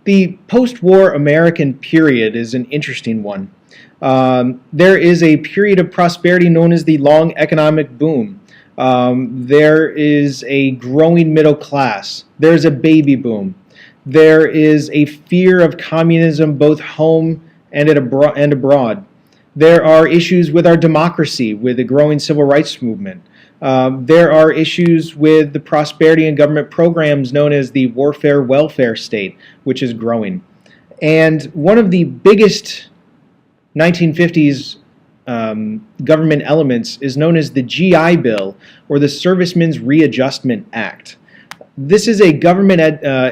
The post-war American period is an interesting one. There is a period of prosperity known as the long economic boom. There is a growing middle class. There's a baby boom. There is a fear of communism both home and abroad. There are issues with our democracy, with the growing civil rights movement. There are issues with the prosperity and government programs known as the warfare welfare state, which is growing. And one of the biggest 1950s government elements is known as the GI Bill, or the Servicemen's Readjustment Act. This is a government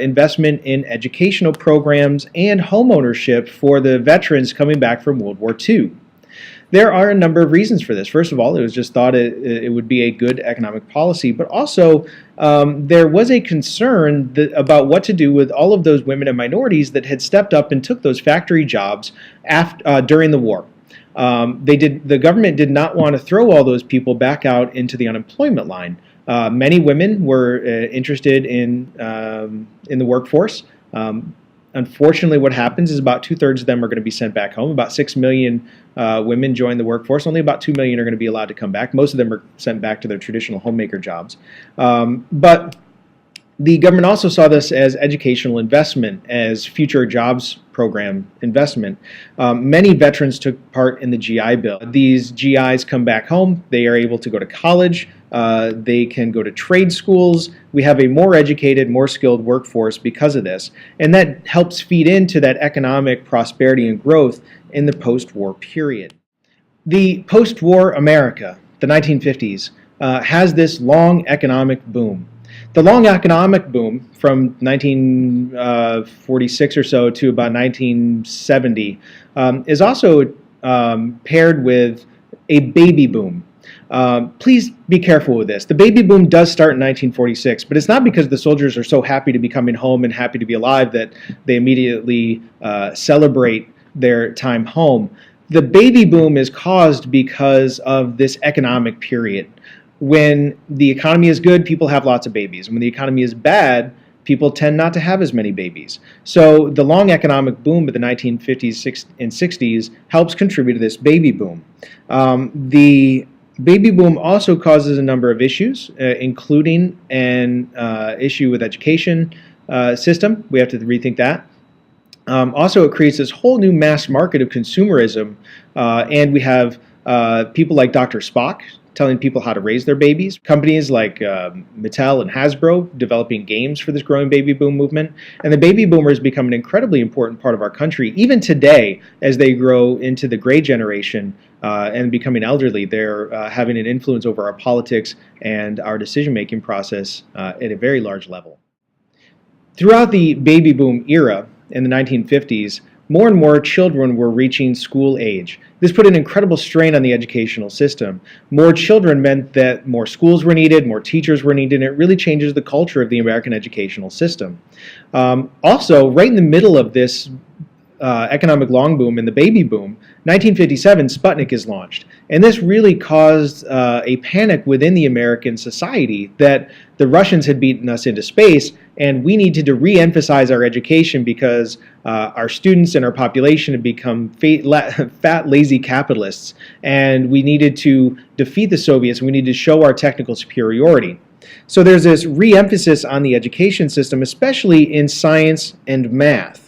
investment in educational programs and homeownership for the veterans coming back from World War II. There are a number of reasons for this. First of all, it was just thought it would be a good economic policy, but also there was a concern about what to do with all of those women and minorities that had stepped up and took those factory jobs during the war. The government did not want to throw all those people back out into the unemployment line. Many women were interested in the workforce. Unfortunately, what happens is about 2/3 of them are going to be sent back home. About 6 million women join the workforce. Only about 2 million are going to be allowed to come back. Most of them are sent back to their traditional homemaker jobs. But the government also saw this as educational investment, as future jobs program investment. Many veterans took part in the GI Bill. These GIs come back home. They are able to go to college. They can go to trade schools. We have a more educated, more skilled workforce because of this. And that helps feed into that economic prosperity and growth in the post-war period. The post-war America, the 1950s, has this long economic boom. The long economic boom from 1946 or so to about 1970 is also paired with a baby boom. Please be careful with this. The baby boom does start in 1946, but it's not because the soldiers are so happy to be coming home and happy to be alive that they immediately celebrate their time home. The baby boom is caused because of this economic period. When the economy is good, people have lots of babies. When the economy is bad, people tend not to have as many babies. So the long economic boom of the 1950s and 60s helps contribute to this baby boom. The baby boom also causes a number of issues, including an issue with education system. We have to rethink that. Also, it creates this whole new mass market of consumerism, and we have people like Dr. Spock telling people how to raise their babies. Companies like Mattel and Hasbro developing games for this growing baby boom movement. And the baby boomers become an incredibly important part of our country. Even today, as they grow into the gray generation and becoming elderly, they're having an influence over our politics and our decision-making process at a very large level. Throughout the baby boom era in the 1950s, more and more children were reaching school age. This put an incredible strain on the educational system. More children meant that more schools were needed, more teachers were needed, and it really changes the culture of the American educational system. Also, right in the middle of this economic long boom and the baby boom, 1957, Sputnik is launched. And this really caused a panic within the American society that the Russians had beaten us into space, and we needed to re-emphasize our education because our students and our population had become fat, lazy capitalists, and we needed to defeat the Soviets, and we needed to show our technical superiority. So there's this re-emphasis on the education system, especially in science and math.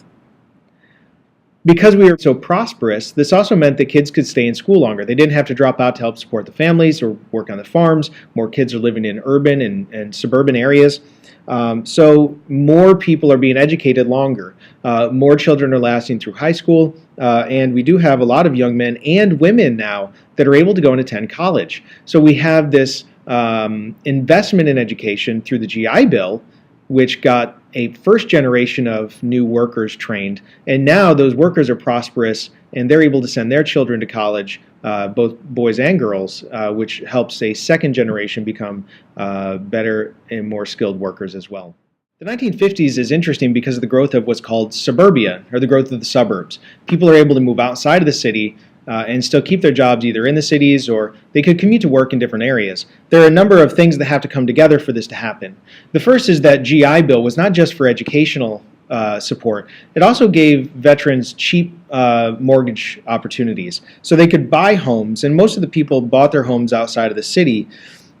Because we were so prosperous, this also meant that kids could stay in school longer. They didn't have to drop out to help support the families or work on the farms. More kids are living in urban and suburban areas. So more people are being educated longer. More children are lasting through high school. And we do have a lot of young men and women now that are able to go and attend college. So we have this investment in education through the GI Bill, which got a first generation of new workers trained, and now those workers are prosperous and they're able to send their children to college, both boys and girls, which helps a second generation become better and more skilled workers as well. The 1950s is interesting because of the growth of what's called suburbia, or the growth of the suburbs. People are able to move outside of the city and still keep their jobs either in the cities or they could commute to work in different areas. There are a number of things that have to come together for this to happen. The first is that GI Bill was not just for educational support. It also gave veterans cheap mortgage opportunities. So they could buy homes, and most of the people bought their homes outside of the city.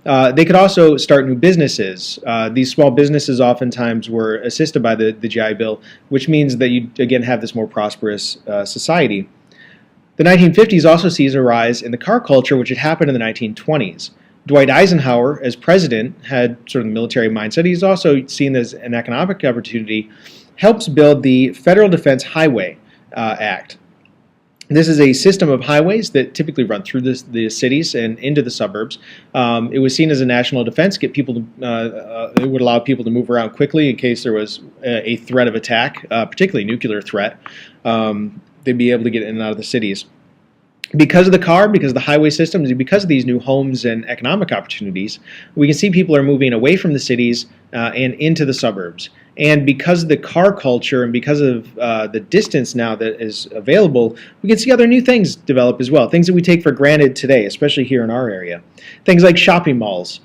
They could also start new businesses. These small businesses oftentimes were assisted by the GI Bill, which means that you, again, have this more prosperous society. The 1950s also sees a rise in the car culture, which had happened in the 1920s. Dwight Eisenhower, as president, had sort of the military mindset. He's also seen as an economic opportunity, helps build the Federal Defense Highway Act. This is a system of highways that typically run through the cities and into the suburbs. It was seen as a national defense. It would allow people to move around quickly in case there was a threat of attack, particularly nuclear threat. They'd be able to get in and out of the cities. Because of the car, because of the highway systems, and because of these new homes and economic opportunities, we can see people are moving away from the cities and into the suburbs. And because of the car culture and because of the distance now that is available, we can see other new things develop as well, things that we take for granted today, especially here in our area. Things like shopping malls,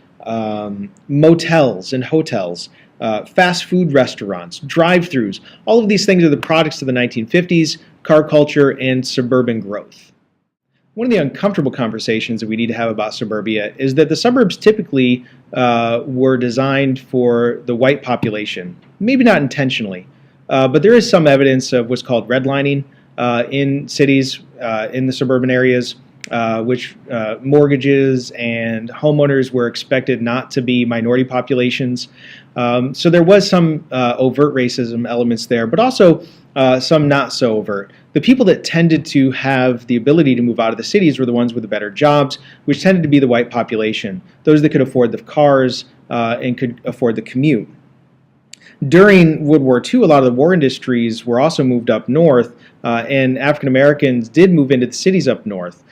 motels and hotels, fast food restaurants, drive-thrus. All of these things are the products of the 1950s, car culture, and suburban growth. One of the uncomfortable conversations that we need to have about suburbia is that the suburbs typically were designed for the white population, maybe not intentionally, but there is some evidence of what's called redlining in cities, in the suburban areas, which mortgages and homeowners were expected not to be minority populations. So there was some overt racism elements there, but also some not so overt. The people that tended to have the ability to move out of the cities were the ones with the better jobs, which tended to be the white population, those that could afford the cars and could afford the commute. During World War II, a lot of the war industries were also moved up north, and African Americans did move into the cities up north,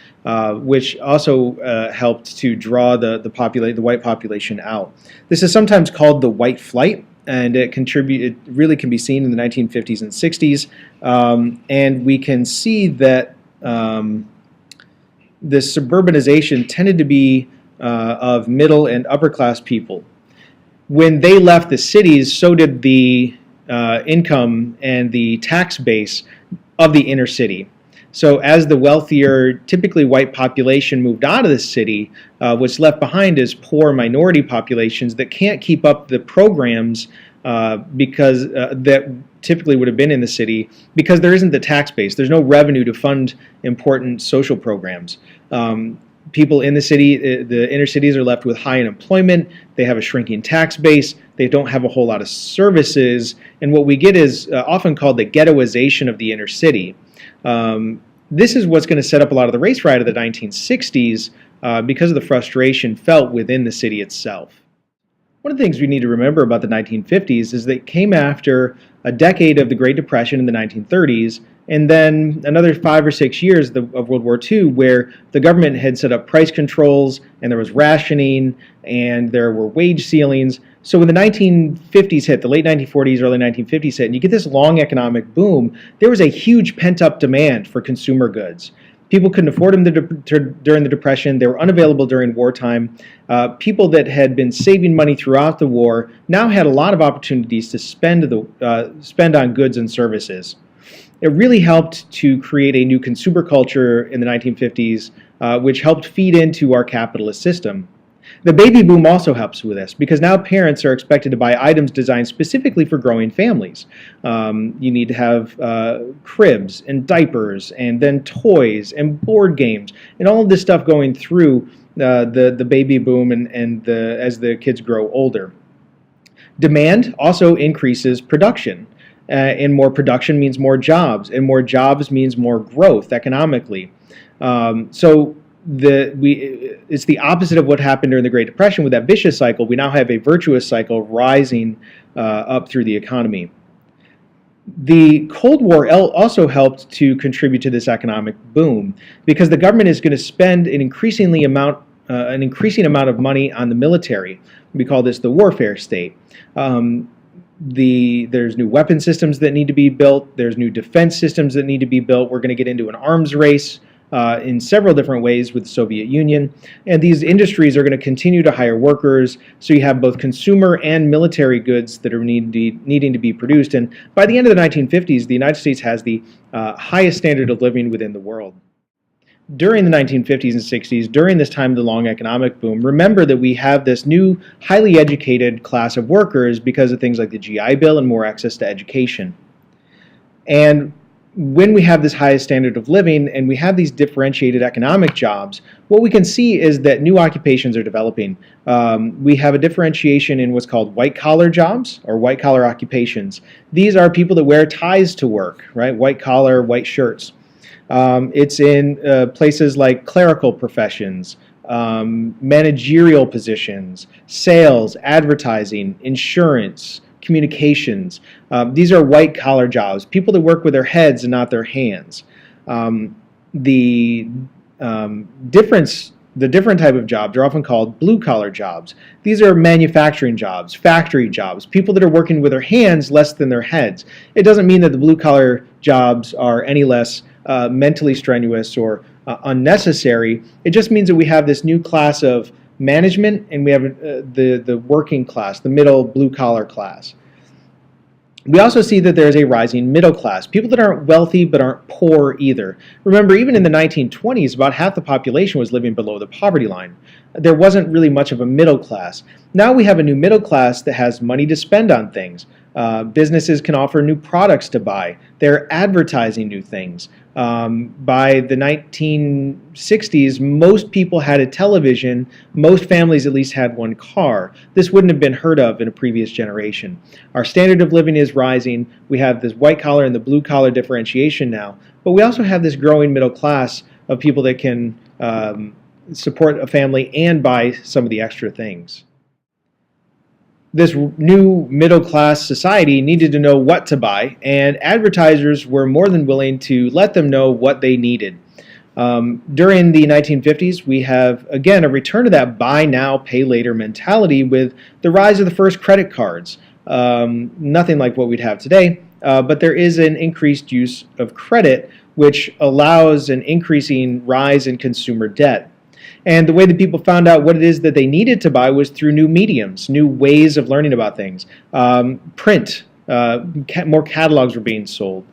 which also helped to draw the white population out. This is sometimes called the white flight, and it really can be seen in the 1950s and 60s, and we can see that this suburbanization tended to be of middle and upper class people. When they left the cities, so did the income and the tax base of the inner city. So as the wealthier, typically white population moved out of the city, what's left behind is poor minority populations that can't keep up the programs because that typically would have been in the city because there isn't the tax base. There's no revenue to fund important social programs. People in the city, the inner cities, are left with high unemployment. They have a shrinking tax base. They don't have a whole lot of services. And what we get is often called the ghettoization of the inner city. This is what's going to set up a lot of the race riot of the 1960s because of the frustration felt within the city itself. One of the things we need to remember about the 1950s is that it came after a decade of the Great Depression in the 1930s, and then another 5 or 6 years of World War II where the government had set up price controls and there was rationing and there were wage ceilings. So when the 1950s hit, the late 1940s, early 1950s hit, and you get this long economic boom, there was a huge pent-up demand for consumer goods. People couldn't afford them during the Depression. They were unavailable during wartime. People that had been saving money throughout the war now had a lot of opportunities to spend on goods and services. It really helped to create a new consumer culture in the 1950s, which helped feed into our capitalist system. The baby boom also helps with this because now parents are expected to buy items designed specifically for growing families. You need to have cribs and diapers and then toys and board games and all of this stuff going through the baby boom and as the kids grow older. Demand also increases production. And more production means more jobs, and more jobs means more growth economically. It's the opposite of what happened during the Great Depression with that vicious cycle. We now have a virtuous cycle rising up through the economy. The Cold War also helped to contribute to this economic boom because the government is going to spend an increasing amount of money on the military. We call this the warfare state. There's new weapon systems that need to be built. There's new defense systems that need to be built. We're going to get into an arms race in several different ways with the Soviet Union. And these industries are going to continue to hire workers, so you have both consumer and military goods that are needing to be produced. And by the end of the 1950s, the United States has the highest standard of living within the world. During the 1950s and 60s, during this time of the long economic boom, remember that we have this new highly educated class of workers because of things like the GI Bill and more access to education. And when we have this highest standard of living and we have these differentiated economic jobs, what we can see is that new occupations are developing. We have a differentiation in what's called white-collar jobs or white-collar occupations. These are people that wear ties to work, right? White-collar, white shirts. It's in places like clerical professions, managerial positions, sales, advertising, insurance, communications. These are white-collar jobs, people that work with their heads and not their hands. The different type of jobs are often called blue-collar jobs. These are manufacturing jobs, factory jobs, people that are working with their hands less than their heads. It doesn't mean that the blue-collar jobs are any less mentally strenuous or unnecessary. It just means that we have this new class of management and we have the working class, the middle blue-collar class. We also see that there's a rising middle class, people that aren't wealthy but aren't poor either. Remember, even in the 1920s, about half the population was living below the poverty line. There wasn't really much of a middle class. Now we have a new middle class that has money to spend on things. Businesses can offer new products to buy. They're advertising new things. By the 1960s, most people had a television. Most families at least had one car. This wouldn't have been heard of in a previous generation. Our standard of living is rising. We have this white-collar and the blue-collar differentiation now. But we also have this growing middle class of people that can support a family and buy some of the extra things. This new middle-class society needed to know what to buy, and advertisers were more than willing to let them know what they needed. During the 1950s, we have, again, a return to that buy now, pay later mentality with the rise of the first credit cards. Nothing like what we'd have today, but there is an increased use of credit, which allows an increasing rise in consumer debt. And the way that people found out what it is that they needed to buy was through new mediums, new ways of learning about things. Print, more catalogs were being sold,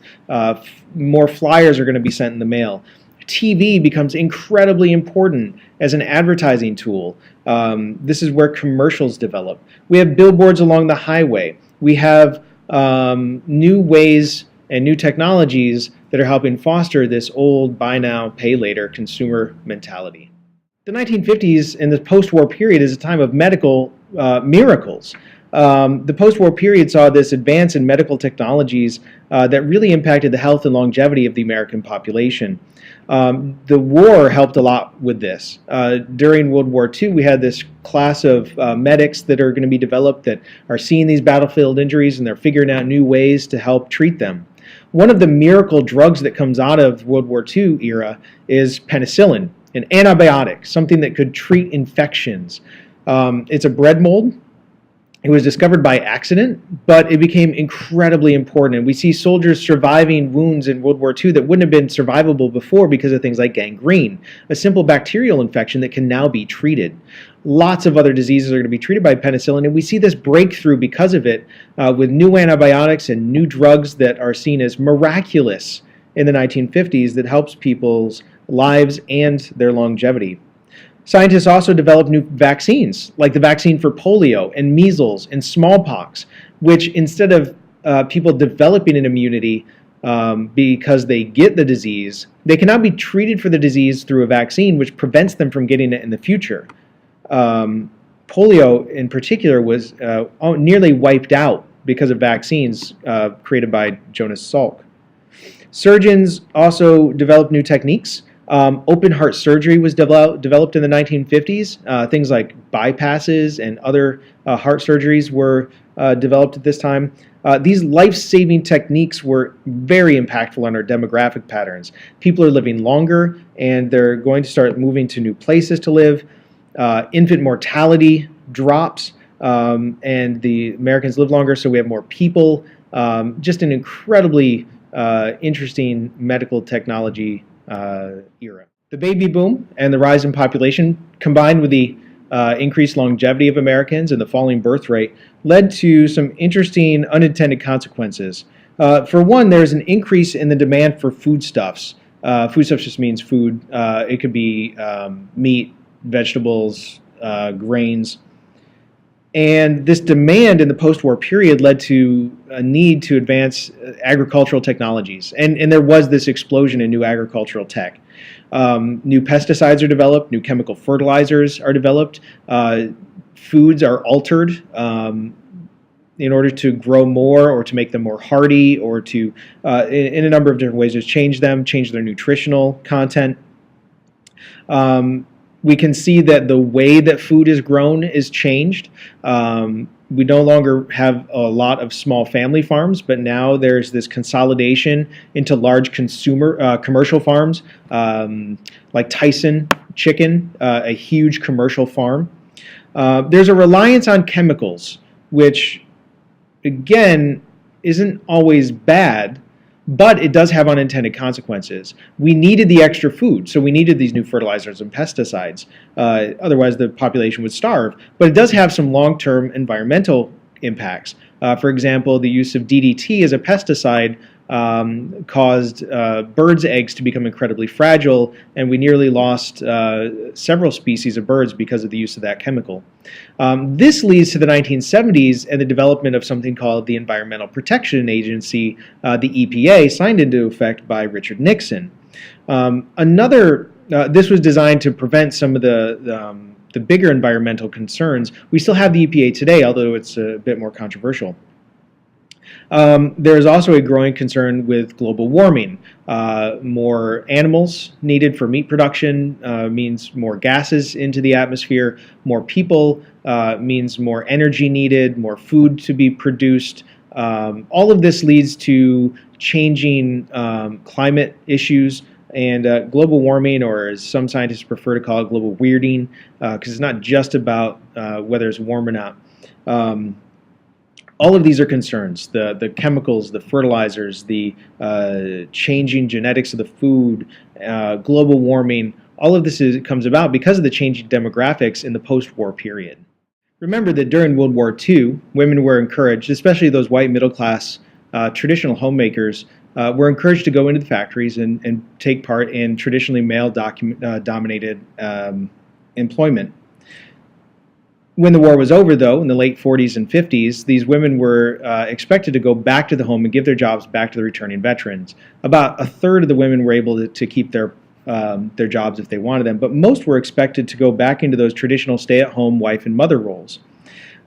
more flyers are going to be sent in the mail. TV becomes incredibly important as an advertising tool. This is where commercials develop. We have billboards along the highway. We have new ways and new technologies that are helping foster this old buy now, pay later consumer mentality. The 1950s and the post-war period is a time of medical miracles. The post-war period saw this advance in medical technologies that really impacted the health and longevity of the American population. The war helped a lot with this. During World War II, we had this class of medics that are going to be developed that are seeing these battlefield injuries and they're figuring out new ways to help treat them. One of the miracle drugs that comes out of World War II era is penicillin, an antibiotic, something that could treat infections. It's a bread mold. It was discovered by accident, but it became incredibly important. And we see soldiers surviving wounds in World War II that wouldn't have been survivable before because of things like gangrene, a simple bacterial infection that can now be treated. Lots of other diseases are going to be treated by penicillin, and we see this breakthrough because of it with new antibiotics and new drugs that are seen as miraculous in the 1950s that helps people's lives and their longevity. Scientists also developed new vaccines, like the vaccine for polio and measles and smallpox, which instead of people developing an immunity because they get the disease, they can now be treated for the disease through a vaccine which prevents them from getting it in the future. Polio in particular was nearly wiped out because of vaccines created by Jonas Salk. Surgeons also developed new techniques. Open heart surgery was developed in the 1950s. Things like bypasses and other heart surgeries were developed at this time. These life-saving techniques were very impactful on our demographic patterns. People are living longer and they're going to start moving to new places to live. Infant mortality drops and the Americans live longer, so we have more people. Just an incredibly interesting medical technology era. The baby boom and the rise in population, combined with the increased longevity of Americans and the falling birth rate, led to some interesting unintended consequences. For one, there's an increase in the demand for foodstuffs. Foodstuffs just means food. It could be meat, vegetables, grains. And this demand in the post-war period led to a need to advance agricultural technologies. And there was this explosion in new agricultural tech. New pesticides are developed, new chemical fertilizers are developed, foods are altered in order to grow more or to make them more hardy or to, in a number of different ways, just change them, change their nutritional content. We can see that the way that food is grown is changed. We no longer have a lot of small family farms, but now there's this consolidation into large commercial farms, like Tyson Chicken, a huge commercial farm. There's a reliance on chemicals, which, again, isn't always bad, but it does have unintended consequences. We needed the extra food, so we needed these new fertilizers and pesticides. Otherwise, the population would starve. But it does have some long-term environmental impacts. For example, the use of DDT as a pesticide caused birds' eggs to become incredibly fragile, and we nearly lost several species of birds because of the use of that chemical. This leads to the 1970s and the development of something called the Environmental Protection Agency, the EPA, signed into effect by Richard Nixon. This was designed to prevent some of the bigger environmental concerns. We still have the EPA today, although it's a bit more controversial. There is also a growing concern with global warming. More animals needed for meat production means more gases into the atmosphere. More people means more energy needed, more food to be produced. All of this leads to changing climate issues and global warming, or as some scientists prefer to call it, global weirding, because it's not just about whether it's warm or not. All of these are concerns, the chemicals, the fertilizers, the changing genetics of the food, global warming. All of this comes about because of the changing demographics in the post-war period. Remember that during World War II, women were encouraged, especially those white middle-class traditional homemakers, were encouraged to go into the factories and take part in traditionally male-dominated employment. When the war was over, though, in the late 40s and 50s, these women were expected to go back to the home and give their jobs back to the returning veterans. About a third of the women were able to keep their jobs if they wanted them, but most were expected to go back into those traditional stay-at-home wife and mother roles.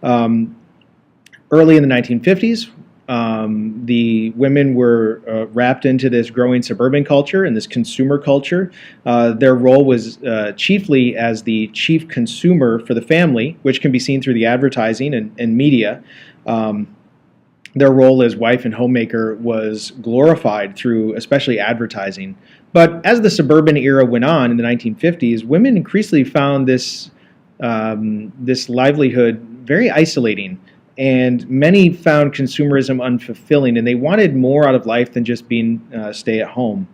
Early in the 1950s, the women were wrapped into this growing suburban culture and this consumer culture. Their role was chiefly as the chief consumer for the family, which can be seen through the advertising and media. Their role as wife and homemaker was glorified through especially advertising. But as the suburban era went on in the 1950s, women increasingly found this livelihood very isolating. And many found consumerism unfulfilling, and they wanted more out of life than just being stay-at-home.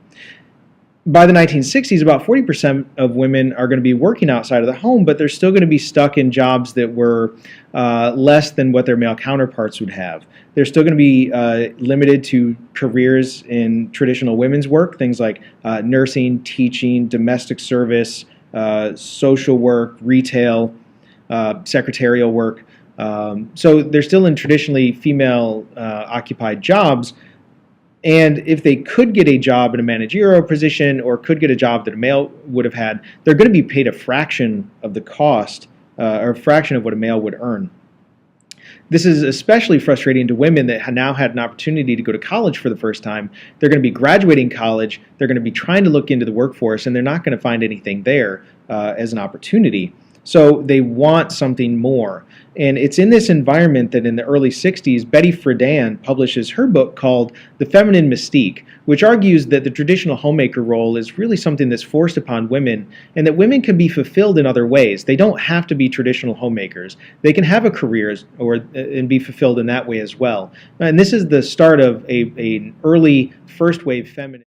By the 1960s, about 40% of women are going to be working outside of the home, but they're still going to be stuck in jobs that were less than what their male counterparts would have. They're still going to be limited to careers in traditional women's work, things like nursing, teaching, domestic service, social work, retail, secretarial work. So they're still in traditionally female-occupied jobs, and if they could get a job in a managerial position or could get a job that a male would have had, they're going to be paid a fraction of the cost or a fraction of what a male would earn. This is especially frustrating to women that now had an opportunity to go to college for the first time. They're going to be graduating college, they're going to be trying to look into the workforce, and they're not going to find anything there as an opportunity. So they want something more. And it's in this environment that in the early 60s, Betty Friedan publishes her book called The Feminine Mystique, which argues that the traditional homemaker role is really something that's forced upon women, and that women can be fulfilled in other ways. They don't have to be traditional homemakers. They can have a career and be fulfilled in that way as well. And this is the start of an early first wave feminist.